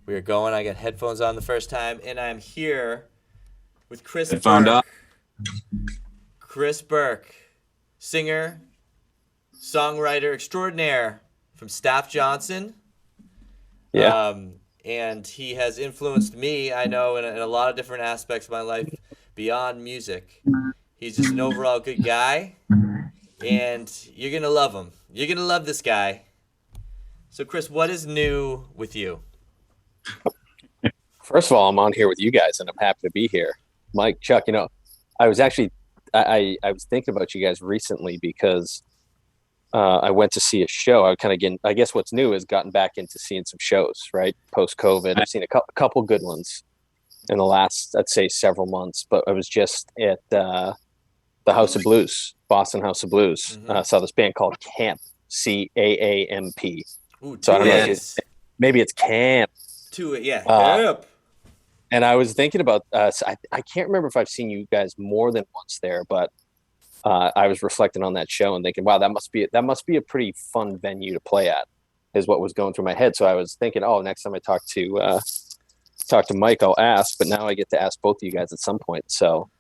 We are going. I got headphones on the first time, and I'm here with Chris I found Burke. out. Chris Burke, singer, songwriter extraordinaire from Staff Johnson. Yeah. And he has influenced me, I know, in a lot of different aspects of my life beyond music. He's just an overall good guy, and you're going to love him. You're going to love this guy. So, Chris, what is new with you? First of all, I'm on here with you guys, and I'm happy to be here. Mike, Chuck, I was actually I was thinking about you guys recently because I went to see a show. I kind of getting, I guess what's new is gotten back into seeing some shows, right? Post COVID, I've seen a couple good ones in the last, I'd say, several months. But I was just at the House of Blues, Boston House of Blues. Saw this band called Camp, CAAMP. Ooh, So I don't know if A's. maybe it's Camp. Yeah. Yep. And I was thinking about, I can't remember if I've seen you guys more than once there, but I was reflecting on that show and thinking, wow, that must be a pretty fun venue to play at, is what was going through my head. So I was thinking, oh, next time I talk to Mike, I'll ask. But now I get to ask both of you guys at some point. So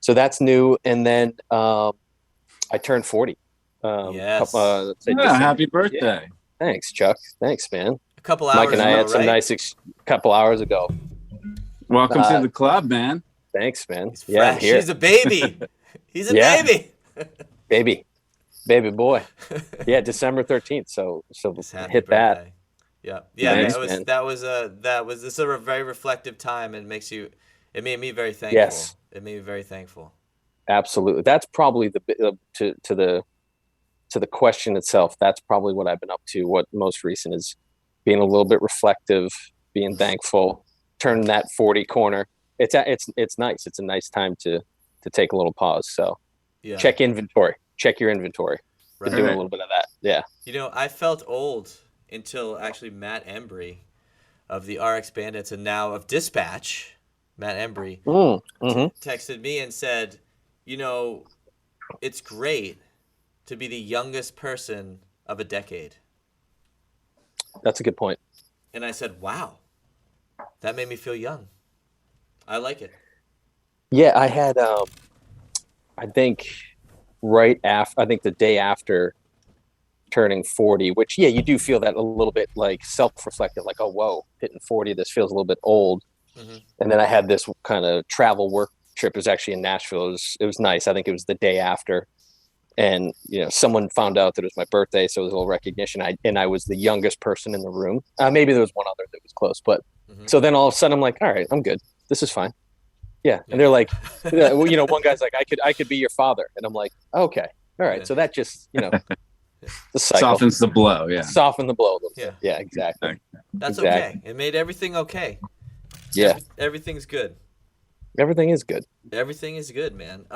that's new. And then I turned 40. Yes. Happy birthday. Yeah. Thanks, Chuck. Thanks, man. A couple hours Mike and I ago, had some right? nice couple hours ago. Welcome to the club, man. Thanks, man. He's Yeah, fresh. here. He's a baby. He's a Yeah. baby. baby boy. Yeah, December 13th. So Happy hit that. birthday. Yeah. Thanks, That was this is a very reflective time, and it made me very thankful. Yes. It made me very thankful. Absolutely. That's probably to the question itself. That's probably what I've been up to. What most recent is being a little bit reflective, being thankful, turning that 40 corner. It's nice. It's a nice time to take a little pause. So Yeah. check your inventory. Right. Been doing a little bit of that. Yeah. I felt old until actually Matt Embry of the RX Bandits and now of Dispatch, Matt Embry, texted me and said, it's great to be the youngest person of a decade. That's a good point. And I said, wow, that made me feel young. I like it. Yeah, I had I think the day after turning 40, which you do feel that a little bit like self-reflective, like, oh whoa, hitting 40, this feels a little bit old. And then I had this kind of travel work trip. It was actually in Nashville. It was nice. I think it was the day after. And someone found out that it was my birthday, so it was a little recognition. I was the youngest person in the room. Maybe there was one other that was close, but so then all of a sudden I'm like, all right, I'm good. This is fine. Yeah. And they're like, one guy's like, I could be your father, and I'm like, okay, all right. So that just the cycle Softens the blow. Yeah. soften the blow a little bit. Yeah, exactly. That's Exactly. okay. It made everything okay. Yeah, Everything's good. everything is good. Everything is good, man.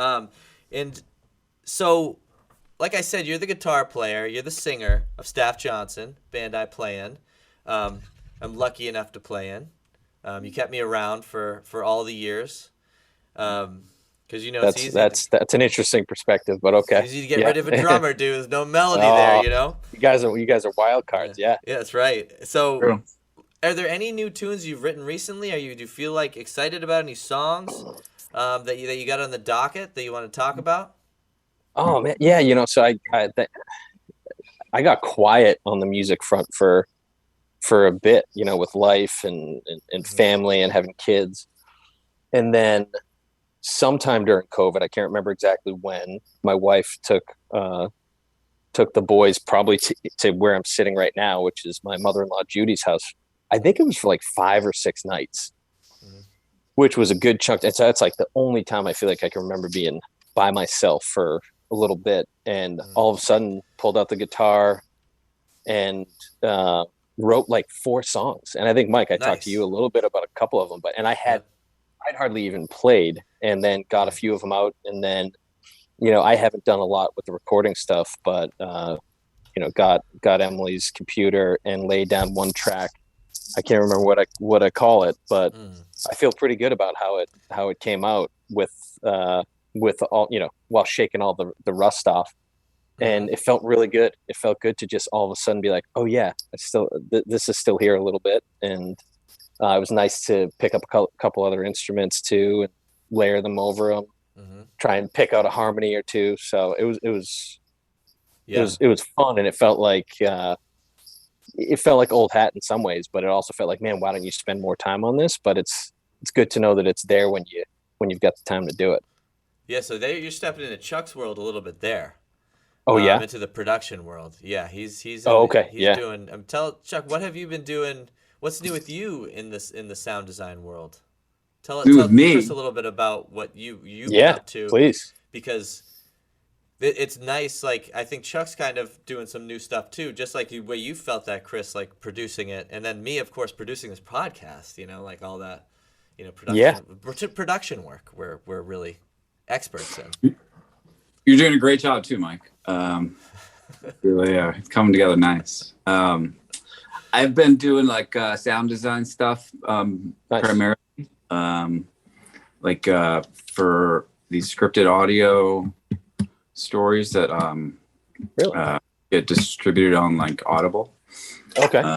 And so, like I said, you're the guitar player. You're the singer of Staff Johnson, band I play in. I'm lucky enough to play in. You kept me around for all the years. Because it's easy. That's an interesting perspective, but okay. It's easy to get rid of a drummer, dude. There's no melody there, You guys are wild cards. Yeah. Yeah, that's right. So, True. are there any new tunes you've written recently? Do you feel like excited about any songs that you got on the docket that you want to talk about? Oh man, yeah. So I got quiet on the music front for a bit, with life and family and having kids, and then sometime during COVID, I can't remember exactly when, my wife took the boys probably to where I'm sitting right now, which is my mother-in-law Judy's house. I think it was for like 5 or 6 nights, which was a good chunk. It's like the only time I feel like I can remember being by myself for a little bit. And all of a sudden pulled out the guitar and wrote like 4 songs. And I think, Mike, I talked to you a little bit about a couple of them, I'd hardly even played, and then got a few of them out. And then, I haven't done a lot with the recording stuff, but, got Emily's computer and laid down one track. I can't remember what I call it, but I feel pretty good about how it came out with all, while shaking all the rust off. And it felt really good. It felt good to just all of a sudden be like, oh yeah, this is still here a little bit. And It was nice to pick up a couple other instruments too and layer them over them. Mm-hmm. Try and pick out a harmony or two. So it was Yeah. it was fun, and it felt like old hat in some ways, but it also felt like, man, why don't you spend more time on this? But it's good to know that it's there when you've got the time to do it. Yeah, so you're stepping into Chuck's world a little bit there. Oh yeah, into the production world. Yeah, he's okay. He's doing. Tell Chuck, what have you been doing? What's new with you in the sound design world? Tell Chris a little bit about what you've been up to. Please, because it's nice. Like, I think Chuck's kind of doing some new stuff too, just like the way you felt that, Chris, like producing it, and then me, of course, producing this podcast. Like all that, production work. We're really experts in. You're doing a great job too, Mike. Really, it's coming together nice. I've been doing like sound design stuff primarily, for these scripted audio stories that really get distributed on like Audible. Okay.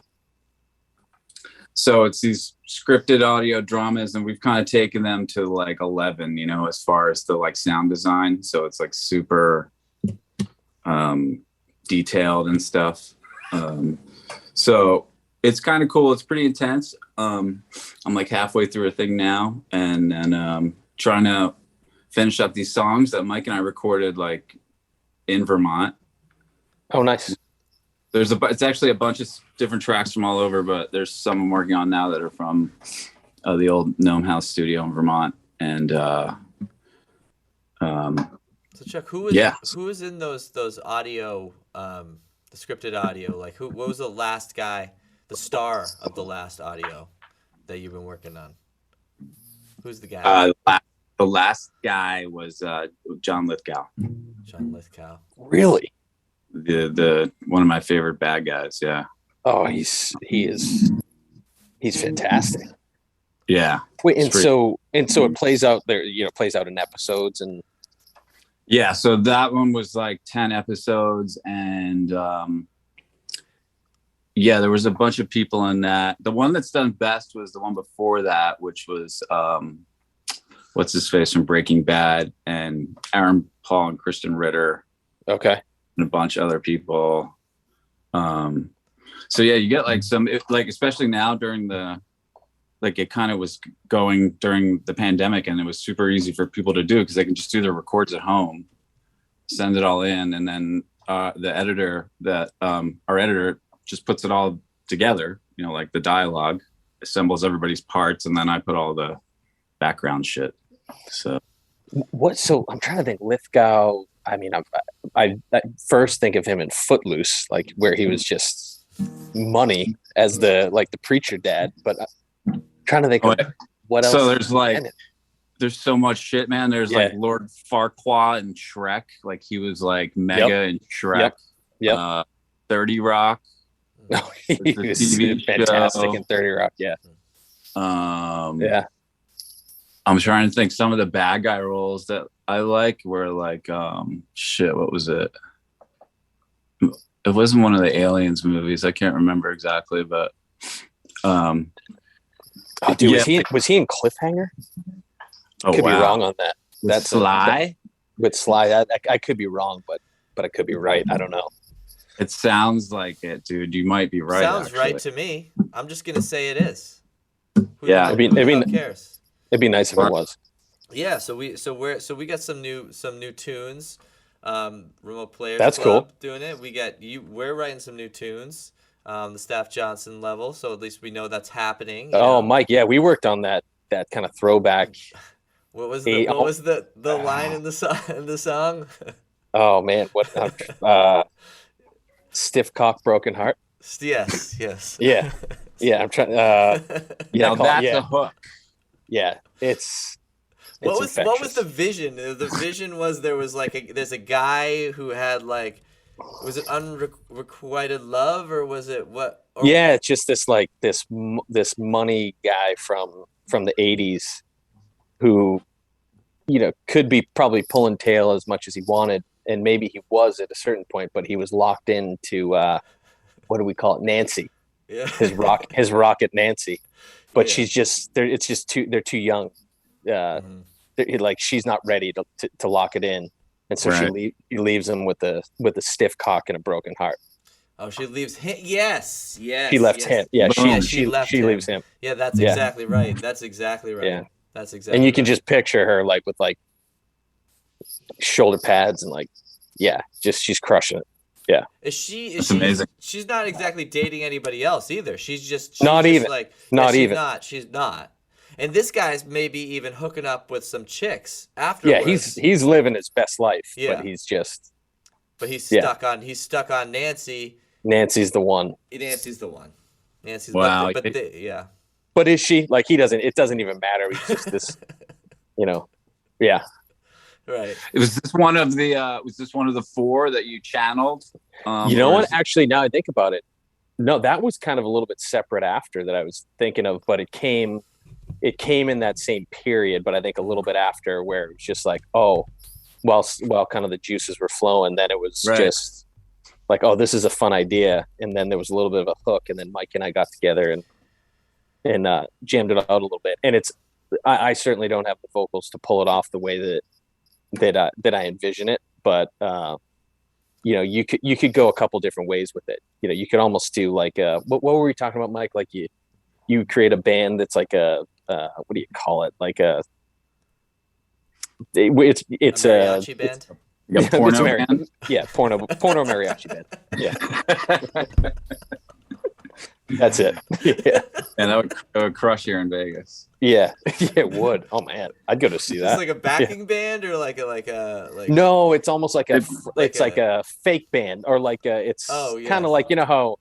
So it's these scripted audio dramas, and we've kind of taken them to like 11, as far as the like sound design. So it's like super detailed and stuff. So it's kind of cool. It's pretty intense. I'm like halfway through a thing now, and trying to finish up these songs that Mike and I recorded like in Vermont. Oh, nice. It's actually a bunch of different tracks from all over, but there's some I'm working on now that are from the old Gnome House studio in Vermont. And so Chuck, who is in those audio, the scripted audio? Like what was the last guy, the star of the last audio that you've been working on? Who's the guy? The last guy was John Lithgow. John Lithgow. Really? The one of my favorite bad guys. Yeah. Oh, he's fantastic. Yeah. Wait, and so it plays out there, plays out in episodes and. Yeah. So that one was like 10 episodes, and there was a bunch of people in that. The one that's done best was the one before that, which was what's his face from Breaking Bad, and Aaron Paul and Kristen Ritter. Okay. And a bunch of other people. So yeah, you get like especially now during it kind of was going during the pandemic, and it was super easy for people to do because they can just do their records at home, send it all in, and then the editor our editor just puts it all together, like the dialogue, assembles everybody's parts, and then I put all the background shit. So I'm trying to think. Lithgow, I mean, I first think of him in Footloose, like where he was just money as the preacher dad. But I'm trying to think of what else. So there's so much shit, man. There's like Lord Farquaad and Shrek. Like he was like mega in Shrek. Yep. 30 Rock. No, he was fantastic in 30 Rock. Yeah. Yeah. I'm trying to think. Some of the bad guy roles that I like were like, what was it? It wasn't one of the Aliens movies. I can't remember exactly, but was he in Cliffhanger? Oh, could be wrong on that. That's Sly. With Sly, I could be wrong, but I could be right. I don't know. It sounds like it, dude. You might be right. Sounds right to me. I'm just gonna say it is. Who cares? It'd be nice if it was. Yeah, so we got some new tunes. Remote Players That's Club cool. Doing it. We're writing some new tunes. The Staff Johnson level, so at least we know that's happening. Mike, yeah, we worked on that kind of throwback. What was the line in the song? Oh man, what stiff cock broken heart? Yes. Yeah. I'm trying that's a hook. Yeah, it's what was the vision? The vision was there's a guy who had was it unrequited love, or was it what? It's just this money guy from the 80s who could be probably pulling tail as much as he wanted, and maybe he was at a certain point, but he was locked into what do we call it, Nancy? Yeah. His rocket Nancy. but Yeah. she's just they're too young. Mhm. Like she's not ready to lock it in, and so Right. he leaves him with a stiff cock and a broken heart. Oh, she leaves him. Yes, She yes, left yes. him. Yeah, Yeah, Boom. she left she him. leaves him. Yeah, that's Yeah. exactly right. That's exactly right. Yeah. That's exactly And you can right. just picture her like with like shoulder pads and like, yeah, just she's crushing it. Yeah. Is she? Is That's she? amazing. She's not exactly dating anybody else either. She's Not just even. like, Not she's even. not. She's not. And this guy's maybe even hooking up with some chicks Yeah, afterwards. he's living his best life, Yeah. but he's just But he's Yeah. stuck on Nancy. Nancy's the one. Nancy's the one. Nancy's Wow. yeah. But is she? Like it doesn't even matter. He's just this, yeah. Right. Was this one of the four that you channeled? You know or what? is- Actually, now I think about it, no, that was kind of a little bit separate after that I was thinking of, but it came in that same period, but I think a little bit after where it was just like, oh, well, kind of the juices were flowing. Then it was Right. just like, oh, this is a fun idea. And then there was a little bit of a hook. And then Mike and I got together and jammed it out a little bit. And I certainly don't have the vocals to pull it off the way that I envision it. But, you could go a couple different ways with it. You could almost do like what were we talking about, Mike? Like you create a band that's like what do you call it? Like it's A mariachi band. Like a porno It's band? Yeah, porno mariachi band. Yeah, that's it. Yeah, And that would crush here in Vegas. yeah, it would. Oh man, I'd go to see It's that. like a backing band or like No, it's almost like It's like a fake band, or like it's Oh, yeah. kind of like how,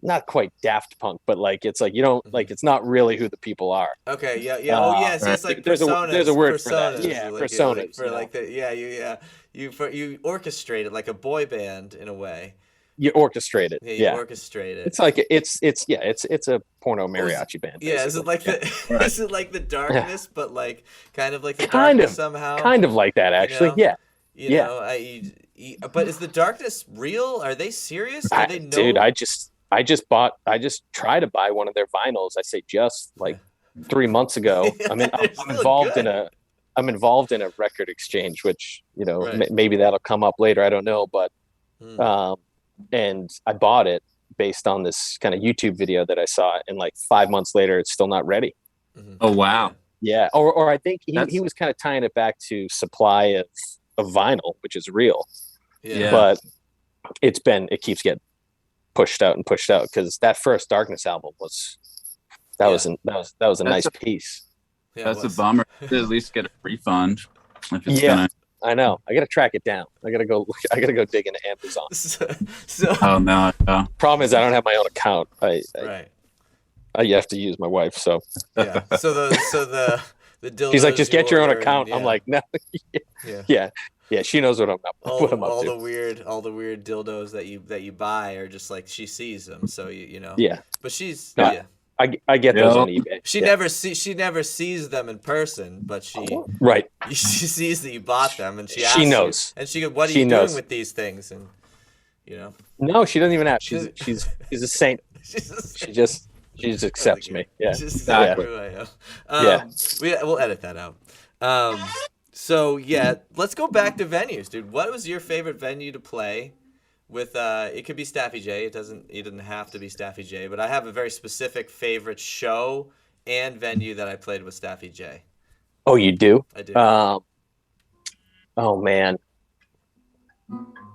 not quite Daft Punk, but like it's like like it's not really who the people are. Okay, yeah. Oh, yeah. So right. it's like There's a personas. word for that. personas, Yeah, like, personas, for you know. like the you orchestrate it like a boy band in a way. You orchestrate it. Yeah, you Yeah, orchestrate it. it's like it's a porno mariachi band. Yeah, is it basically. like the Right. is it like the darkness, but like kind of like the Kind darkness of, somehow? kind of like that actually? know? Yeah. You yeah. know, but is the darkness real? Are they serious? Do they know? Dude, I just tried to buy one of their vinyls. I say just like 3 months ago. I mean, They're I'm still involved good. I'm involved in a record exchange, which Right. maybe that'll come up later. I don't know, but Hmm. and I bought it based on this kind of YouTube video that I saw, and like 5 months later, it's still not ready. Mhm. Oh wow. Yeah, or I think he That's- was kind of tying it back to supply of vinyl, which is real. Yeah. But it keeps getting pushed out because that first Darkness album was that was a That's nice a- piece. Yeah, it That's a was. bummer. At least get a refund if it's Yeah. gonna. I know. I got to track it down. I got to go dig into Amazon. So Oh no. Problem is I don't have my own account. right. I have to use my wife. So Yeah. So the dildos she's like, just get you your own order, account. yeah, I'm like, no. yeah. Yeah. She knows what I'm up All to. the weird dildos that you buy are just like she sees them, so you know. Yeah. But she's No, yeah. I get those Yeah. on eBay. She Yeah. never sees them in person, but she Right. sees that you bought them, and she She asks you, knows. and she goes, "What are She you knows. doing with these things?" And you know, No, she doesn't even ask. She's a saint. she's She just accepts me. Yeah. Just exactly who I am. Yeah. We'll edit that out. So yeah, let's go back to venues, dude. What was your favorite venue to play with? It could be Staffy J. It doesn't have to be Staffy J. But I have a very specific favorite show and venue that I played with Staffy J. Oh, you do? I do. Oh man,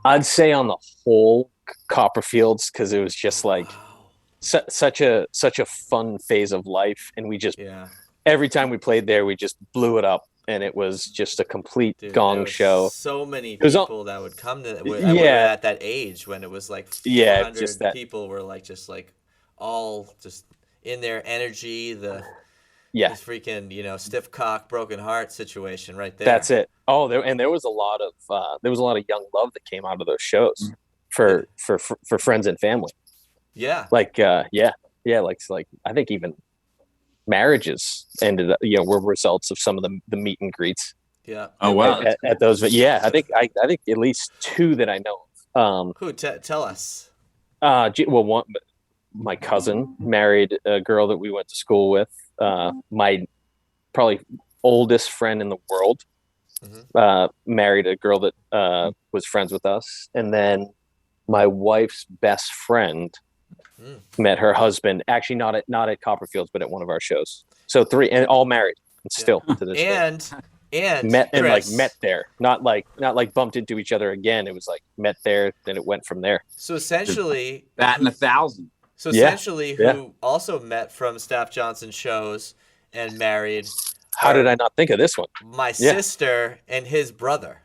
I'd say on the whole Copperfields, because it was just like Wow. such a fun phase of life, and we just Yeah, every time we played there, we just blew it up, and it was just a complete dude, gong there was show. So many was all- people that would come to Yeah. at that age when it was like Yeah, 400 just that- people were like just like all just in their energy. The Yeah, This freaking, stiff cock, broken heart situation right there. that's it. Oh, there was a lot of young love that came out of those shows for friends and family. Yeah. Like like I think even marriages ended up were results of some of the meet and greets Yeah. Oh wow. at those. But yeah, I think at least two that I know of. Who? Tell us. Well, my cousin married a girl that we went to school with. my probably oldest friend in the world married a girl that was friends with us, and then my wife's best friend met her husband, actually not at Copperfields, but at one of our shows. So 3, and all married, and still to this day. And Met and like Chris, met there, not like bumped into each other again. It was like met there, then it went from there. So essentially, batting 1,000. So Yeah. essentially, who also met from Staff Johnson shows and married. How did I not think of this one? My sister and his brother.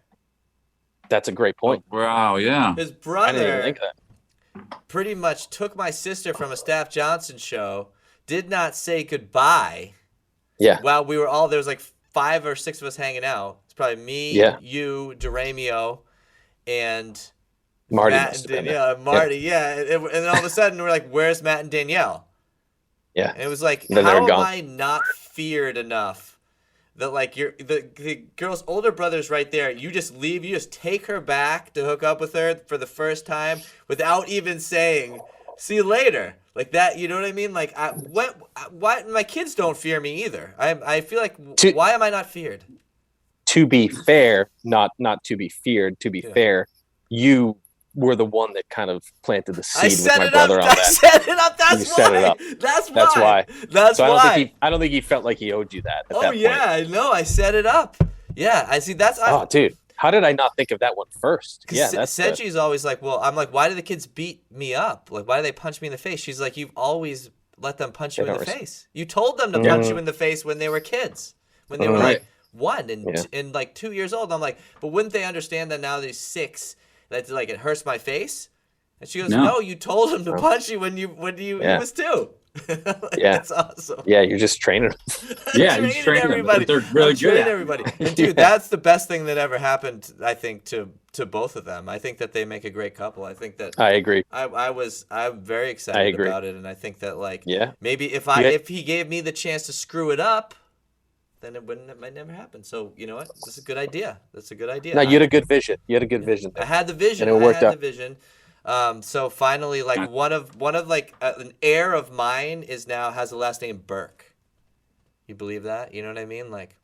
That's a great point. Wow, yeah. His I didn't even brother think of that. pretty much took my sister from a Staff Johnson show, did not say goodbye. Yeah. While we were all, there was like 5 or 6 of us hanging out. It's probably me, you, Doramio, and Marty Matt must and have been Danielle. Marty, yeah. And then all of a sudden, we're like, where's Matt and Danielle? Yeah. And it was like, Then how they're am gone. I not feared enough that like the girl's older brother's right there? You just leave, you just take her back to hook up with her for the first time without even saying, see you later. Like that, you know what I mean? Like, why my kids don't fear me either. I feel like, why am I not feared? To be fair, not to be feared, to be fair, you were the one that kind of planted the seed with my brother on that. I set it up. That's You set it why. up. That's why. That's So why. I don't think he felt like he owed you that at that Oh yeah, I know. I set it up. Yeah, I see. Oh, dude, how did I not think of that one first? Yeah, that's Senji's always like, well, I'm like, why do the kids beat me up? Like, why do they punch me in the face? She's like, you've always let them punch you in the face. You told them to punch you in the face when they were kids, when they were like 1 and like 2 years old. I'm like, but wouldn't they understand that now they're 6? That like it hurts my face? And she goes, no, you told him to punch you when he was 2. Like, that's awesome. Yeah, you're just training them. Yeah, you're training everybody. They're really good at everybody. And dude, that's the best thing that ever happened, I think, to both of them. I think that they make a great couple. I think that I agree. I'm very excited about it, and I think that like maybe if he gave me the chance to screw it up, then it might never happen. So you know what? This is a good idea. That's a good idea. No, you had a good vision. I had the vision. And it worked out. The vision. So finally, like one of like an heir of mine has the last name Burke. You believe that? You know what I mean? Like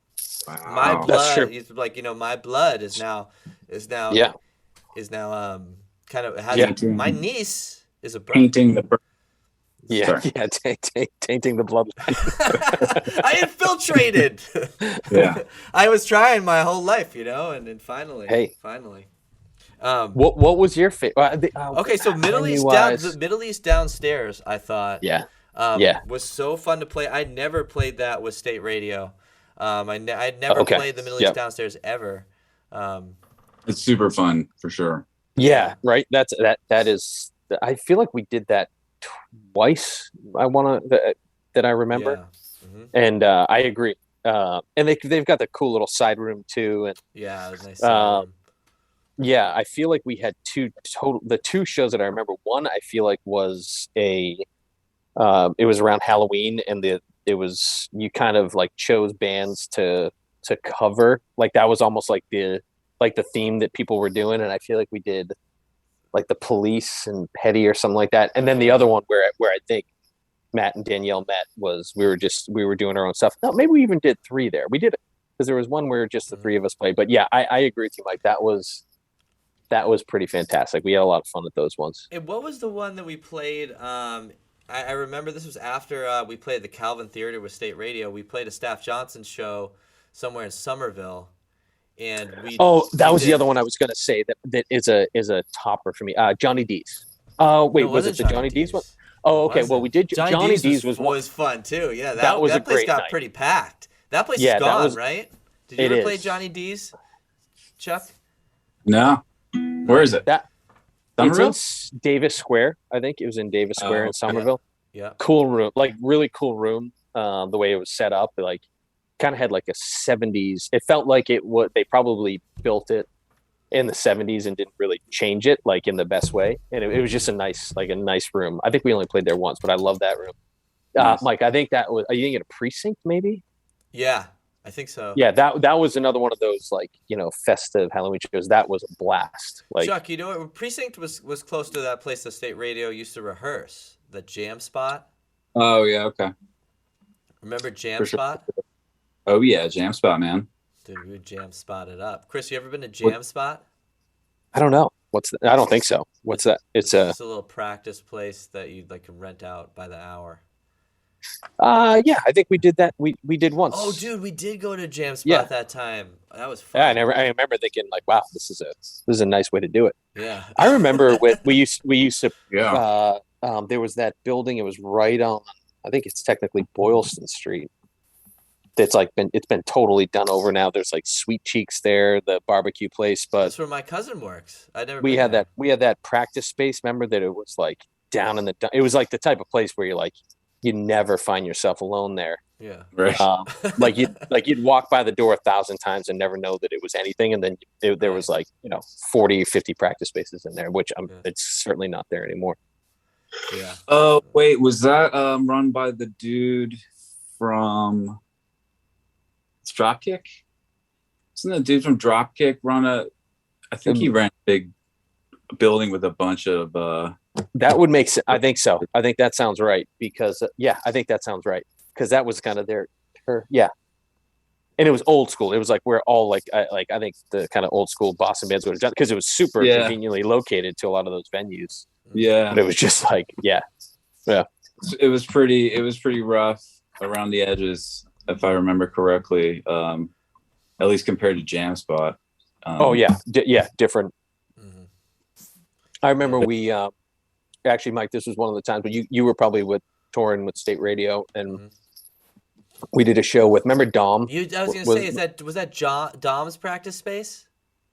my blood. Like my blood is now kind of has my niece is a Burke. Painting the Burke. Yeah, tainting the bloodline. I infiltrated. Yeah, I was trying my whole life, and then finally. What was your favorite? Okay, so Middle East Downstairs, I thought. Was so fun to play. I never played that with State Radio. I'd never played the Middle East Downstairs ever. It's super fun for sure. Yeah, right. That is. I feel like we did that twice. That I remember, and I agree. And they've got the cool little side room too, and it was nice. Yeah, I feel like we had the 2 shows that I remember. One, I feel like was it was around Halloween, and you kind of like chose bands to cover. Like that was almost like the theme that people were doing, and I feel like we did like the Police and Petty or something like that. And then the other one where I think Matt and Danielle met was we were doing our own stuff. No, maybe we even did 3 there. We did it because there was one where just the 3 of us played. But yeah, I agree with you, Mike. That was pretty fantastic. We had a lot of fun at those ones. And what was the one that we played? I remember this was after we played the Calvin Theater with State Radio. We played a Staff Johnson show somewhere in Somerville. And that was the other one I was going to say that is a topper for me. Johnny D's. Wait, was it the Johnny D's one? Oh, okay. Well, we did. Johnny D's was fun too. Yeah, that was that a great place got night. pretty packed. That place is gone, right? Did you ever play Johnny D's, Chuck? No. Where is it? It's in Davis Square. I think it was in Davis Square in Somerville. Yeah. Cool room, like really cool room. The way it was set up, like kind of had like a 70s. It felt like they probably built it in the 70s and didn't really change it like in the best way. And it was just a nice room. I think we only played there once, but I love that room. Nice. Mike, I think that was, are you thinking a Precinct maybe? Yeah, I think so. Yeah, that was another one of those festive Halloween shows. That was a blast. Like Chuck, you know what? Precinct was close to that place the State Radio used to rehearse, the Jam Spot. Oh yeah, okay. Remember Jam For sure. Spot? Oh yeah, Jam Spot, man. Dude, we would jam spot it up. Chris, you ever been to What- Jam Spot? I don't know. I don't think so. What's that? It's a just a little practice place that you like can rent out by the hour. yeah, I think we did that. We did once. Oh, dude, we did go to Jam Spot Yeah. that time. That was fun. Yeah, I remember thinking like, wow, this is a nice way to do it. Yeah. I remember when we used to Yeah. there was that building. It was right on, I think it's technically Boylston Street. It's been totally done over now. There's like Sweet Cheeks there, the barbecue place, but That's where my cousin works. I never. we been had there. that practice space. Remember that it was like down in the. It was like the type of place where you're like, you never find yourself alone there. Yeah. Right. Like you'd walk by the door 1,000 times and never know that it was anything, and then there was like 40 or 50 practice spaces in there, which it's certainly not there anymore. Yeah. Oh wait, was that run by the dude from Dropkick? Isn't the dude from Dropkick I think he ran a big building with a bunch of That would make sense. I think so. I think that sounds right because I think that sounds right because that was kind of and it was old school. It was like we're all like I think the kind of old school Boston bands would have done because it was super conveniently located to a lot of those venues. Yeah. But it was just like It was pretty rough around the edges, if I remember correctly. At least compared to Jam Spot. different. Mm-hmm. I remember we actually, Mike, this was one of the times when you were probably touring with State Radio, and we did a show with. Remember Dom? I was gonna say, was that Dom's practice space?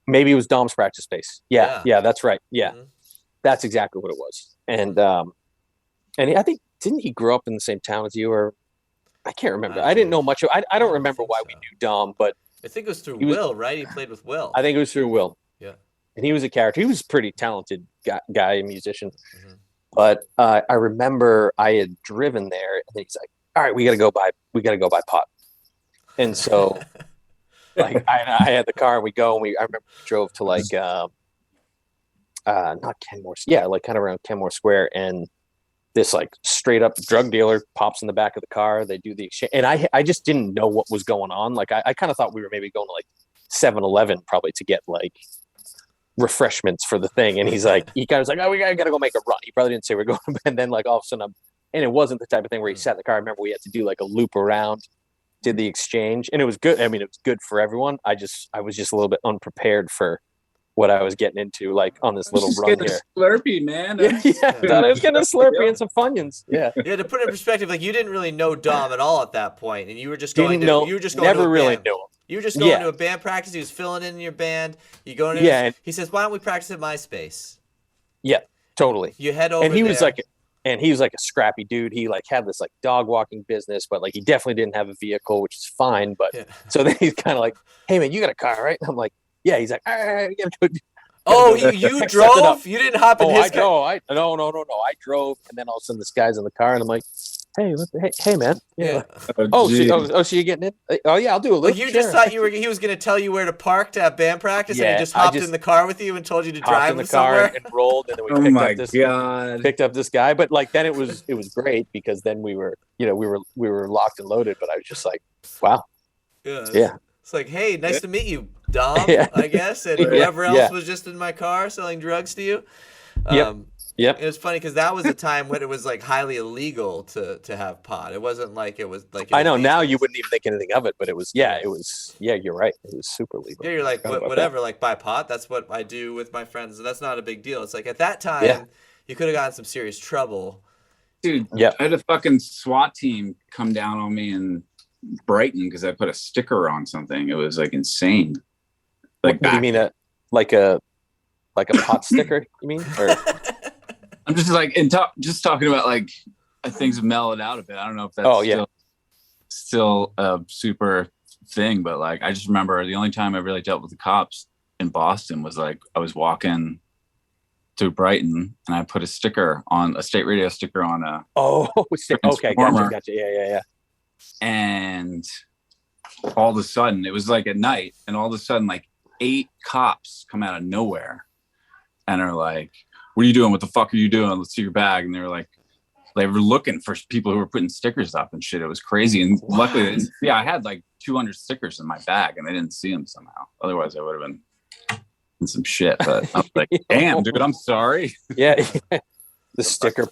Maybe it was Dom's practice space. Yeah, that's right. Yeah, Mhm. that's exactly what it was. And I think didn't he grow up in the same town as you, or I can't remember. I didn't know much. I don't remember why we knew Dom, but I think it was through Will, right? He played with Will. I think it was through Will. Yeah. And he was a character. He was a pretty talented guy, musician. Mhm. But I remember I had driven there, and he's like, "All right, we got to go buy pot." And so, like, I had the car, and we go, and I remember we drove to like, not Kenmore, like kind of around Kenmore Square, and this like straight up drug dealer pops in the back of the car. They do the exchange, and I just didn't know what was going on. Like, I kind of thought we were maybe going to like 7-Eleven probably to get like refreshments for the thing, and he kind of was like, "Oh, we gotta go make a run." He probably didn't say we're going, and then like all of a sudden, and it wasn't the type of thing where he sat in the car. I remember we had to do like a loop around, did the exchange, and it was good. I mean, it was good for everyone. I was just a little bit unprepared for what I was getting into, like on this little run here. Slurpee, man. Thought I was getting a Slurpee and some Funyuns. Yeah. Yeah, to put it in perspective, like you didn't really know Dom at all at that point, and you were just going Never to a really band. knew him. You were just going to a band practice. He was filling in your band. You going to he says, "Why don't we practice at my space?" Yeah, totally. You head over and he there. was like a scrappy dude. He like had this like dog walking business, but like he definitely didn't have a vehicle, which is fine. But so then he's kind of like, "Hey man, you got a car, right?" And I'm like, "Yeah." He's like, "All right, we gotta go." Oh, you drove? You didn't hop in his car? No. I drove, and then all of a sudden this guy's in the car, and I'm like, "Hey, hey, man." Yeah. So you're getting it? Oh yeah, I'll do a loop. Like you just thought he was going to tell you where to park to have band practice, and he just hopped in the car with you and told you to drive in the him car somewhere. and rolled, and then we picked up this guy. But like then it was great because then we were locked and loaded. But I was just like, wow. Yeah. It's like, hey, nice to meet you, Dom, I guess, and whoever else was just in my car selling drugs to you. Yep. It was funny because that was a time when it was like highly illegal to have pot. It wasn't like it was like. I know now you wouldn't even think anything of it, but it was. Yeah, you're right. It was super legal. Yeah, you're like whatever, like buy pot. That's what I do with my friends, and that's not a big deal. It's like at that time, you could have gotten some serious trouble. Dude, I had a fucking SWAT team come down on me in Brighton because I put a sticker on something. It was like insane. Like, what, you mean like a pot sticker? You mean? Or... I'm just like just talking about like things have mellowed out a bit. I don't know if that's still a super thing, but like I just remember the only time I really dealt with the cops in Boston was like I was walking to Brighton and I put a State Radio sticker on a okay, gotcha. Yeah. And all of a sudden, it was like at night, and all of a sudden, like 8 cops come out of nowhere and are like, "What are you doing? What the fuck are you doing? Let's see your bag." And they were like, they were looking for people who were putting stickers up and shit. It was crazy. And luckily, they didn't, I had like 200 stickers in my bag and they didn't see them somehow. Otherwise, I would have been in some shit. But I was like, damn, dude, I'm sorry. Yeah. The sticker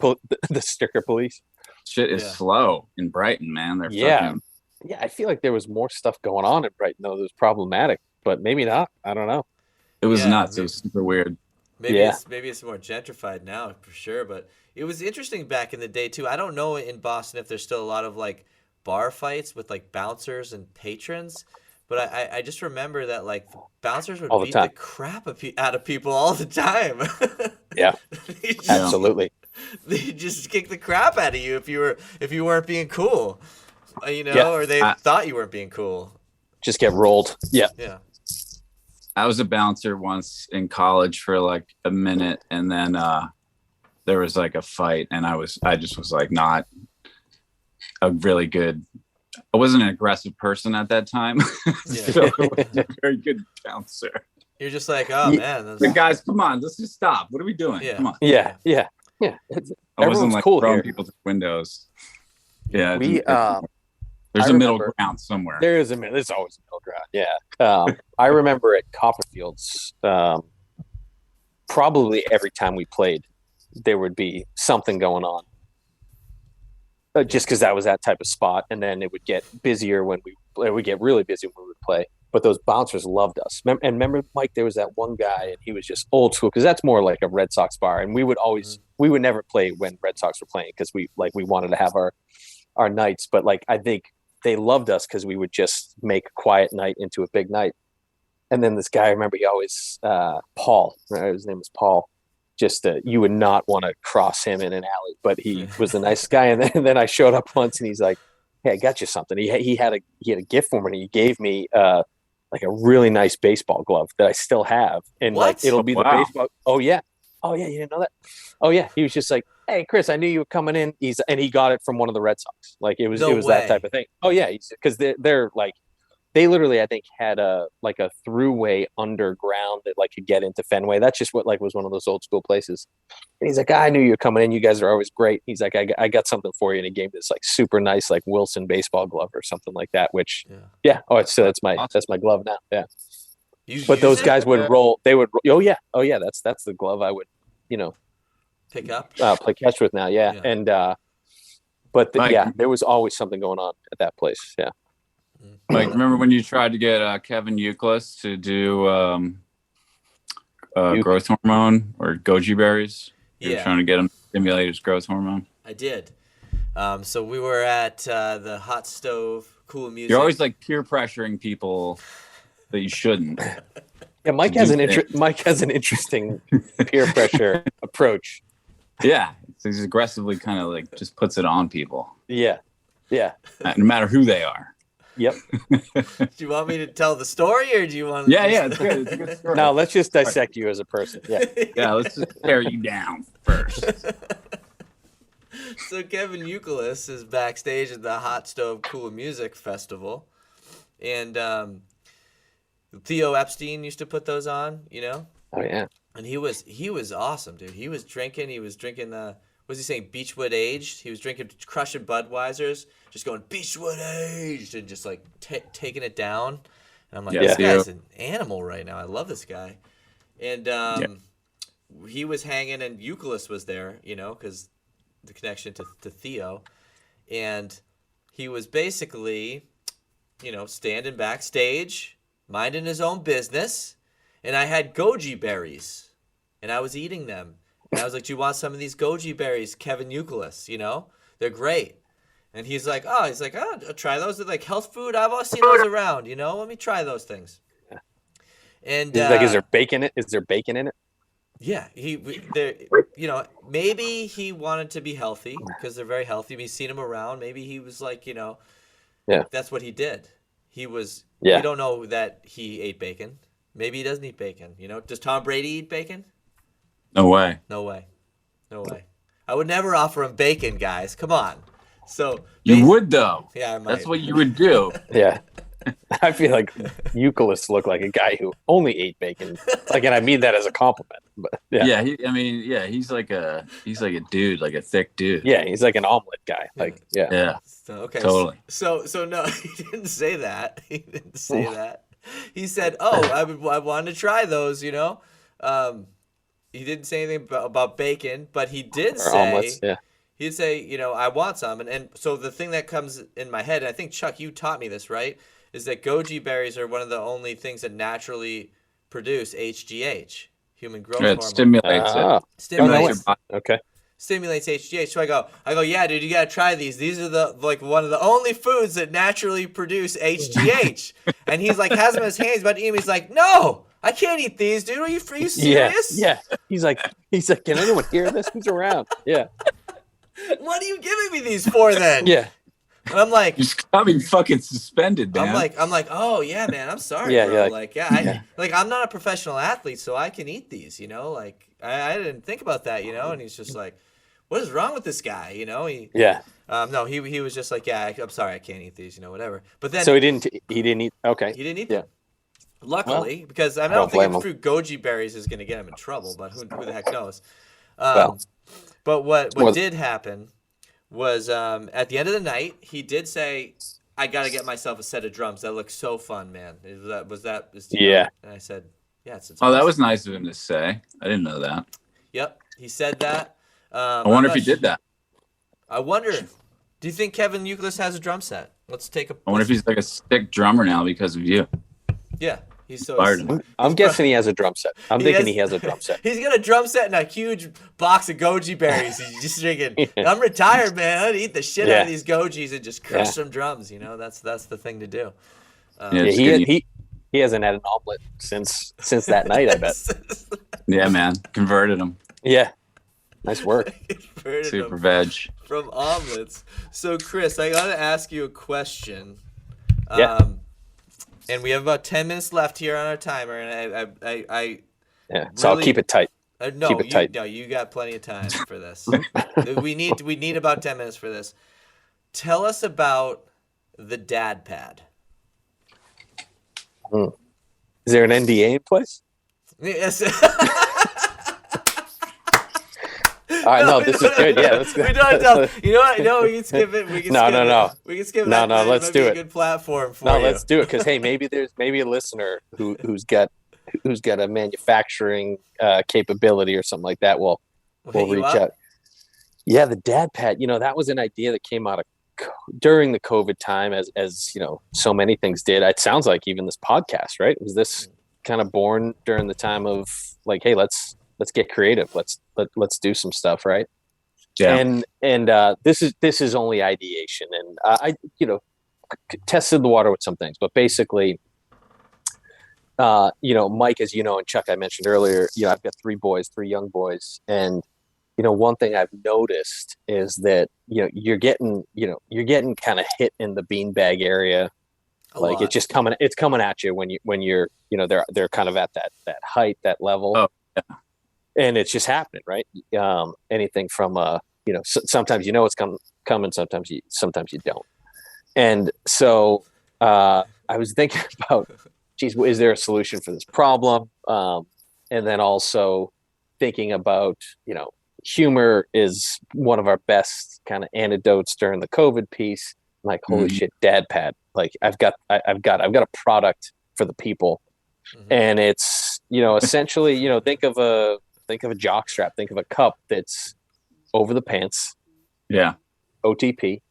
police. Shit is slow in Brighton, man. They're fucking... Yeah, I feel like there was more stuff going on in Brighton, though. That was problematic, but maybe not. I don't know. It was nuts. It was super weird. Maybe it's more gentrified now for sure, but it was interesting back in the day too. I don't know in Boston if there's still a lot of like bar fights with like bouncers and patrons, but I just remember that like bouncers would beat the crap out of people all the time. Yeah, absolutely. They just kick the crap out of you if you weren't being cool, or they thought you weren't being cool. Just get rolled. Yeah. Yeah. I was a bouncer once in college for like a minute, and then there was like a fight, and I just was like not a really good. I wasn't an aggressive person at that time, so I wasn't a very good bouncer. You're just like, oh man, the guys, come on, let's just stop. What are we doing? Yeah. Come on. Yeah. I wasn't like cool throwing here. people through windows. Yeah. There's a middle ground somewhere. There's always a middle ground. Yeah. I remember at Copperfield's, probably every time we played, there would be something going on. Just because that was that type of spot, and then it would get busier it would get really busy when we would play. But those bouncers loved us. And remember, Mike, there was that one guy, and he was just old school, because that's more like a Red Sox bar. And we would never play when Red Sox were playing, because we wanted to have our nights. But like, I think they loved us because we would just make a quiet night into a big night. And then this guy, I remember, he always Paul, right? His name was Paul. Just you would not want to cross him in an alley, but he was the nice guy. And then I showed up once, and he's like, "Hey, I got you something." He had a gift for me, and he gave me like a really nice baseball glove that I still have, and like it'll be the baseball. Oh yeah, you didn't know that? Oh yeah, he was just like, "Hey, Chris, I knew you were coming in." And he got it from one of the Red Sox. Like it was that type of thing. Oh yeah, because they're like, they literally, I think, had a throughway underground that like could get into Fenway. That's just what like was one of those old school places. And he's like, I knew you were coming in. You guys are always great. He's like, I got something for you. And he gave me this like super nice like Wilson baseball glove or something like that. Which Oh, so that's my glove now. Yeah. But those guys would roll. They would. Oh yeah. That's the glove I would, pick up, play catch with now. Yeah. And there was always something going on at that place. Yeah. Like, remember when you tried to get Kevin Euclid to do growth hormone or goji berries? You were trying to get him to stimulate his growth hormone? I did. So we were at the Hot Stove Cool Music. You're always like peer pressuring people that you shouldn't. Yeah, Mike has an interesting peer pressure approach. Yeah, he's aggressively kind of like just puts it on people. Yeah. No matter who they are. Yep. Do you want me to tell the story, or do you want? Yeah, it's good. It's a good story. No, let's just dissect you as a person. Yeah, let's just tear you down first. So Kevin Euclid is backstage at the Hot Stove Cool Music Festival, and Theo Epstein used to put those on, Oh yeah. And he was awesome, dude. He was drinking what was he saying? Beechwood Aged. He was drinking crushing Budweisers, just going Beechwood Aged, and just like taking it down. And I'm like, this guy's an animal right now. I love this guy. And he was hanging, and Euclid was there, because the connection to Theo. And he was basically, standing backstage, minding his own business. And I had goji berries, and I was eating them. And I was like, do you want some of these goji berries, Kevin Euclid? They're great. And he's like, I'll try those. They're like health food. I've always seen those around, let me try those things. And he's like, is there bacon in it? Yeah. Maybe he wanted to be healthy because they're very healthy. We've seen him around. Maybe he was like, that's what he did. He was, we don't know that he ate bacon. Maybe he doesn't eat bacon. Does Tom Brady eat bacon? No way. I would never offer him bacon, guys. Come on. So you would though. Yeah, I might. That's what you would do. Yeah. I feel like Euclid looked like a guy who only ate bacon. Like, and I mean that as a compliment. But yeah, He's like a dude, like a thick dude. yeah, he's like an omelet guy. Like, yeah, Yeah, So okay, totally. so no, he didn't say that. He didn't say that. He said, "Oh, I wanted to try those," you know. He didn't say anything about bacon, but he did or say omelets. Yeah, he'd say, you know, I want some, and so the thing that comes in my head, and I think Chuck, you taught me this, right? Is that goji berries are one of the only things that naturally produce HGH, human growth It hormone. stimulates it. Stimulates okay. stimulates HGH. So I go, yeah, dude, you gotta try these. These are the like one of the only foods that naturally produce HGH. And he's like, has them in his hands, about to eat them. He's like, no, I can't eat these, dude. Are you serious? Yeah. He's like, can anyone hear this? Who's around? Yeah, What are you giving me these for then? yeah, And I'm like, You just got me fucking suspended, man. I'm like, oh yeah, man, I'm sorry, Yeah, bro. you're Like, yeah. I'm not a professional athlete, so I can eat these, you know. Like, I didn't think about that, you know. And he's just like, what is wrong with this guy, you know? yeah. No, he was just like, yeah, I'm sorry, I can't eat these, you know, whatever. But then So he didn't eat. Okay. he didn't eat Yeah. them. Luckily, because I don't don't think blame a fruit goji berries is going to get him in trouble, but who the heck knows? Well. But what Was- did happen was at the end of the night, he did say, I got to get myself a set of drums. That looks so fun, man. Yeah. And I said, yeah, it's Oh, that awesome. was nice of him to say. I didn't know that. Yep, he said that. I wonder if he did that. I wonder. Do you think Kevin Euclid has a drum set? Let's take a. I wonder if he's like a sick drummer now because of you. Yeah, he's so. Fired him. I'm guessing he has a drum set. I'm thinking he has a drum set. He's got a drum set and a huge box of goji berries. He's just drinking. I'm retired, man. I'd eat the shit out of these gojis and just crush some drums. You know, that's the thing to do. Yeah, just Yeah, getting- he hasn't had an omelet since that night. I bet. yeah, man. Converted him. Yeah, nice work. Converted Super him veg. from omelets. So, Chris, I gotta ask you a question. Yeah. And we have about 10 minutes left here on our timer, and I Yeah, so I'll really- keep it tight. no, Keep it tight. No, you got plenty of time for this. we need about 10 minutes for this. Tell us about the dad pad. Is there an NDA in place? Yes. All right, no, this is good. Yeah, let's go. We don't tell. You know what? No, we can skip it. We can No, skip no, it. no. We can skip it. No, no, That let's might do be it. A good platform for No, you. let's do it because hey, maybe there's a listener who's got a manufacturing capability or something like that. We'll hit you reach up. out. Yeah, the dad pad. You know, that was an idea that came out of during the COVID time, as you know, so many things did. It sounds like even this podcast, right? Was this kind of born during the time of like, hey, let's get creative. Let's do some stuff, right? Yeah. And this is only ideation, and I tested the water with some things, but basically, Mike, as you know, and Chuck, I mentioned earlier, I've got three young boys, and one thing I've noticed is that you're getting kind of hit in the beanbag area, like it's coming at you when you're they're kind of at that height, that level. Oh, yeah. And it's just happening, right? Anything from sometimes it's coming, sometimes you don't. And so I was thinking about, geez, is there a solution for this problem? And then also thinking about, humor is one of our best kind of antidotes during the COVID piece. Like, holy shit, dad pad. Like I've got a product for the people. And it's, essentially, think of a jock strap, think of a cup that's over the pants. Yeah. OTP.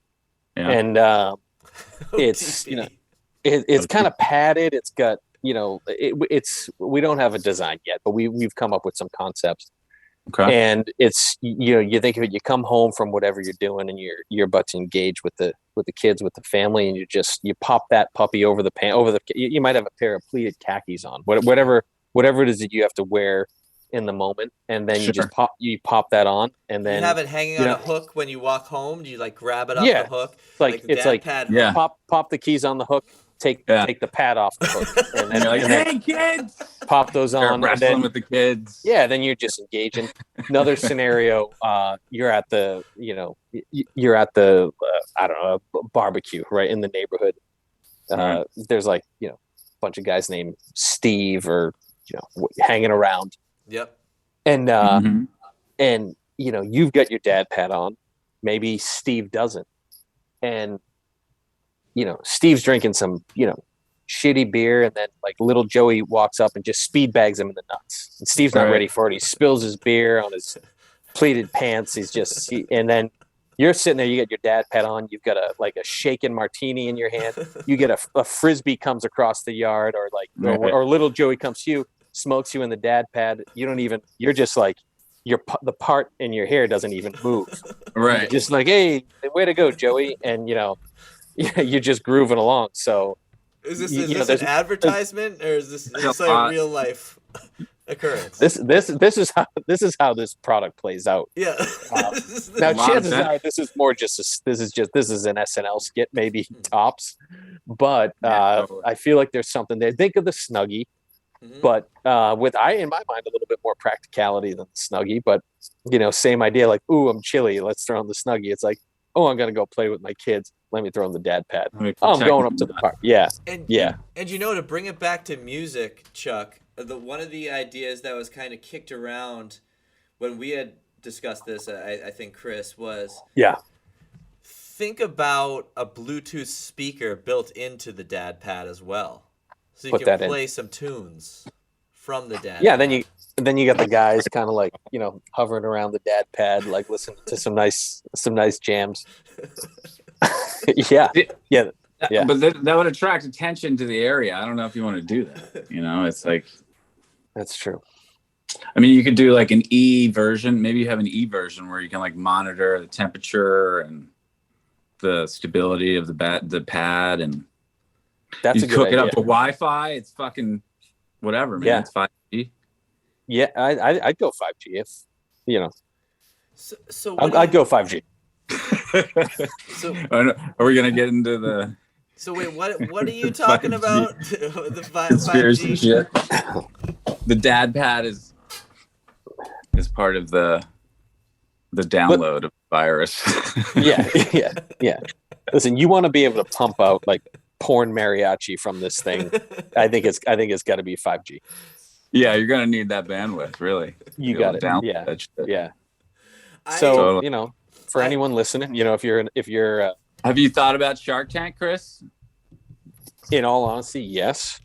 Yeah. And it's, it's kind of padded. It's got, it's, we don't have a design yet, but we've come up with some concepts. Okay. And it's, you think of it, you come home from whatever you're doing and you're about to engage with the kids, with the family, and you pop that puppy over the pant, you might have a pair of pleated khakis on, whatever it is that you have to wear in the moment, and then you pop that on, and then you have it hanging on a hook when you walk home. Do you like grab it off Yeah. the hook? it's like pad Yeah. pop the keys on the hook, take the pad off the hook, and And then, you're like, and then hey, kids! pop those Start on, and wrestling then with the kids. yeah, then you're just engaging. Another scenario, you're at the I don't know, barbecue right in the neighborhood, Right. There's like, a bunch of guys named Steve or, hanging around. Yep. And, Mhm. and, you've got your dad pad on. Maybe Steve doesn't. And, Steve's drinking some, shitty beer. And then like little Joey walks up and just speed bags him in the nuts. And Steve's not Right. ready for it. He spills his beer on his pleated pants. And then you're sitting there, you get your dad pad on, you've got a shaken martini in your hand, you get a frisbee comes across the yard, or Right. or little Joey comes to you, smokes you in the dad pad. You're just like, the part in your hair doesn't even move. Right. You're just like, hey, way to go, Joey. And you're just grooving along. So Is this there's an advertisement, or is this There's a like lot. a real life occurrence? this is how this product plays out. Yeah. Now, A lot of chances that. are this is an SNL skit, maybe tops, but Yeah, totally. I feel like there's something there. Think of the Snuggie, Mhm. but in my mind, a little bit more practicality than the Snuggie. But same idea. Like, ooh, I'm chilly. Let's throw in the Snuggie. It's like, oh, I'm gonna go play with my kids. Let me throw in the dad pad. Let me Oh, I'm protect going them. up to the park. Yeah, And yeah. and to bring it back to music, Chuck, one of the ideas that was kind of kicked around when we had discussed this, I think Chris, was Yeah. think about a Bluetooth speaker built into the dad pad as well, so you Put can that in. play some tunes from the dad. Yeah. pad. Then you got the guys kind of like hovering around the dad pad, like listening to some nice jams. Yeah. Yeah. Yeah. But that would attract attention to the area. I don't know if you want to do that. It's like, That's true. I mean, you could do like an E version. Maybe you have an E version where you can like monitor the temperature and the stability of the pad, and That's you a good hook it idea. up to Wi-Fi. It's fucking whatever, man. Yeah. It's 5G. Yeah, I'd go 5G if So what I'd go 5G. So Are we gonna get into the so wait, what are you talking 5G. about? The conspiracy 5G? shit? The dad pad is part of the download of the virus. Yeah. Listen, you want to be able to pump out like porn mariachi from this thing. I think it's got to be 5G. Yeah, you're gonna need that bandwidth, really. You Be got able it. to download Yeah. that shit. Yeah. I- So Totally. for anyone listening, if you're Have you thought about Shark Tank, Chris? in all honesty, yes.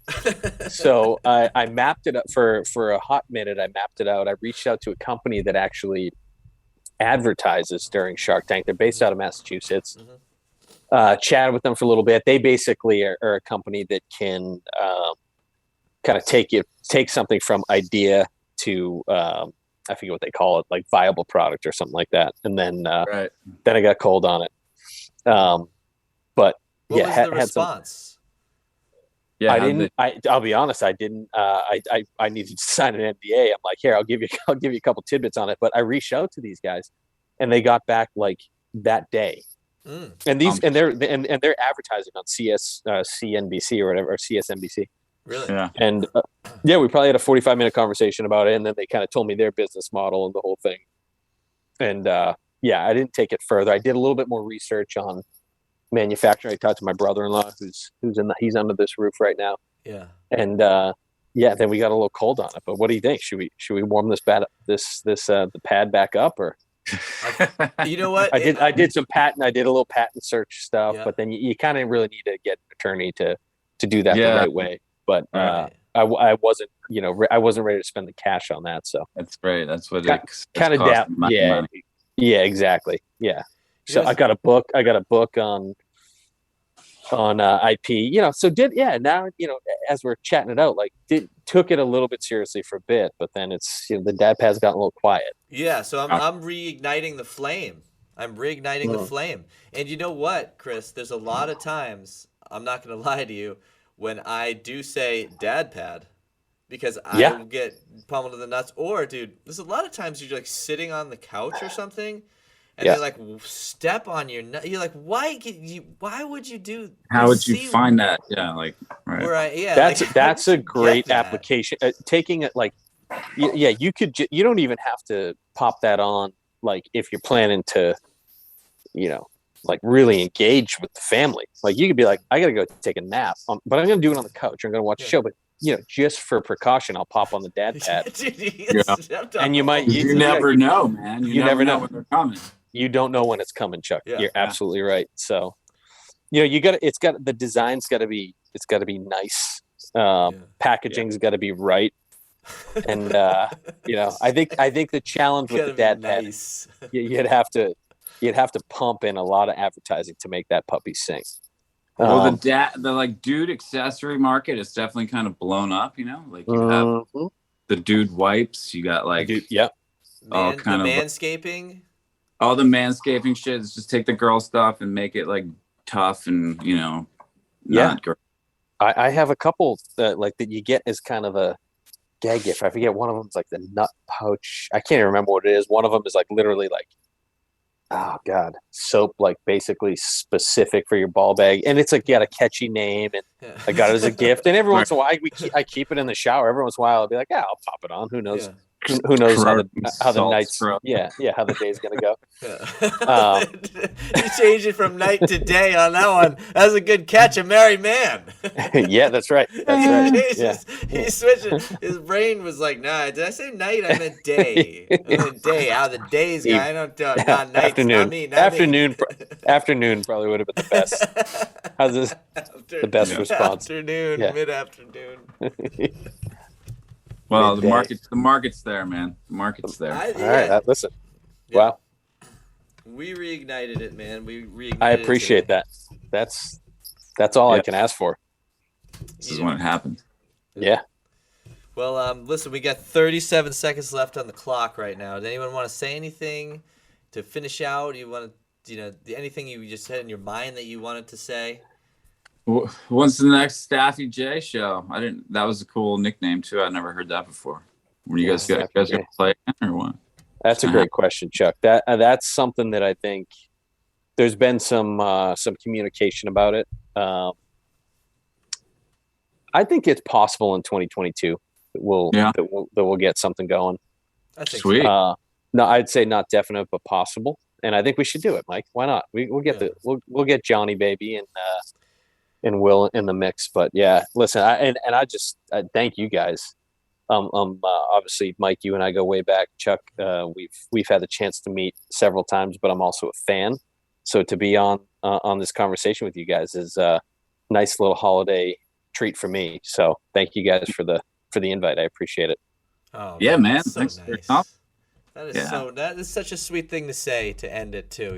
So I mapped it up for a hot minute. I mapped it out. I reached out to a company that actually advertises during Shark Tank. They're based out of Massachusetts. Chatted with them for a little bit. They basically are a company that can kind of take something from idea to I forget what they call it, like viable product or something like that. And then Right. then I got cold on it. But What yeah, was had the some. response? Yeah. I how didn't. I'll be honest. I didn't. I needed to sign an NDA. I'm like, here, I'll give you a couple tidbits on it. But I reached out to these guys, and they got back like that day. Mm. And they're advertising on CNBC or whatever, or CSNBC. Really? Yeah. And yeah, we probably had a 45-minute conversation about it, and then they kind of told me their business model and the whole thing. And yeah, I didn't take it further. I did a little bit more research on manufacturing. I talked to my brother-in-law, he's under this roof right now. Yeah. And yeah, then we got a little cold on it. But what do you think? Should we warm the pad back up, or? You know what? I did a little patent search stuff, Yeah. but then you kind of really need to get an attorney to do that Yeah. the right way. But Right. I wasn't I wasn't ready to spend the cash on that. So That's great. That's what kind of costs down. Yeah, money. yeah, exactly. Yeah. So Yes. I got a book on IP. So now as we're chatting it out, like took it a little bit seriously for a bit, but then it's the dad pad's gotten a little quiet. Yeah, so I'm reigniting the flame. I'm reigniting the Mm. flame. And you know what, Chris? There's a lot of times, I'm not going to lie to you, when I do say dad pad, because I Yeah. will get pummeled in the nuts. Or, dude, there's a lot of times you're like sitting on the couch or something, and Yeah. they like step on your nut. You're like, why would you do? How would you see find that? Yeah, like right. Where I, yeah, That's like, how did a you get great that? application. Taking it like, yeah, you could. You don't even have to pop that on. Like if you're planning to, like really engage with the family. Like you could be like, I got to go take a nap, but I'm going to do it on the couch. I'm going to watch a show, but just for precaution, I'll pop on the dad pad. And you might, you never know, man. You never know when they're coming. You don't know when it's coming, Chuck. You're absolutely right. So, the design's got to be, it's got to be nice. Packaging's got to be right. And, I think the challenge with the dad pad, you'd have to pump in a lot of advertising to make that puppy sing. Well, the dude accessory market is definitely kind of blown up, like you have the dude wipes, you got like, all kind of manscaping, all the manscaping shit is just take the girl stuff and make it like tough and, not great. I have a couple that you get as kind of a gag gift. I forget, one of them is like the nut pouch. I can't even remember what it is. One of them is like literally like, oh God, soap, like basically specific for your ball bag. And it's like, got a catchy name, and I got it as a gift. And every once in a while, I keep it in the shower. Every once in a while, I'll be like, I'll pop it on. Who knows? Who knows how the night's, how the day's going to go. You changed it from night to day on that one. That was a good catch, a married man. Yeah, that's right. He switched it. His brain was like, nah, did I say night? I meant day. I meant day. How the days guy. I don't know. Not night. Afternoon. Afternoon probably would have been the best. How's this? The best response. Mid-afternoon. Well, the market's there, man. The market's there. All right, listen. Yeah. Wow. We reignited it, man. I appreciate that. That's all I can ask for. This is when it happened. Yeah. Well, listen, we got 37 seconds left on the clock right now. Does anyone want to say anything to finish out? You want to, anything you just had in your mind that you wanted to say? When's the next Staffy J show? That was a cool nickname too. I'd never heard that before. When you guys gonna play or what? That's a great question, Chuck. That's something that I think there's been some communication about it. I think it's possible in 2022 that we'll get something going. I think sweet. No, I'd say not definite, but possible. And I think we should do it, Mike. Why not? We'll get Johnny Baby and Will in the mix. But yeah, listen, I thank you guys. Obviously, Mike, you and I go way back. Chuck, we've had the chance to meet several times, but I'm also a fan. So to be on this conversation with you guys is a nice little holiday treat for me. So thank you guys for the invite. I appreciate it. Oh yeah, man. So thanks nice. for your help. That is such a sweet thing to say to end it too.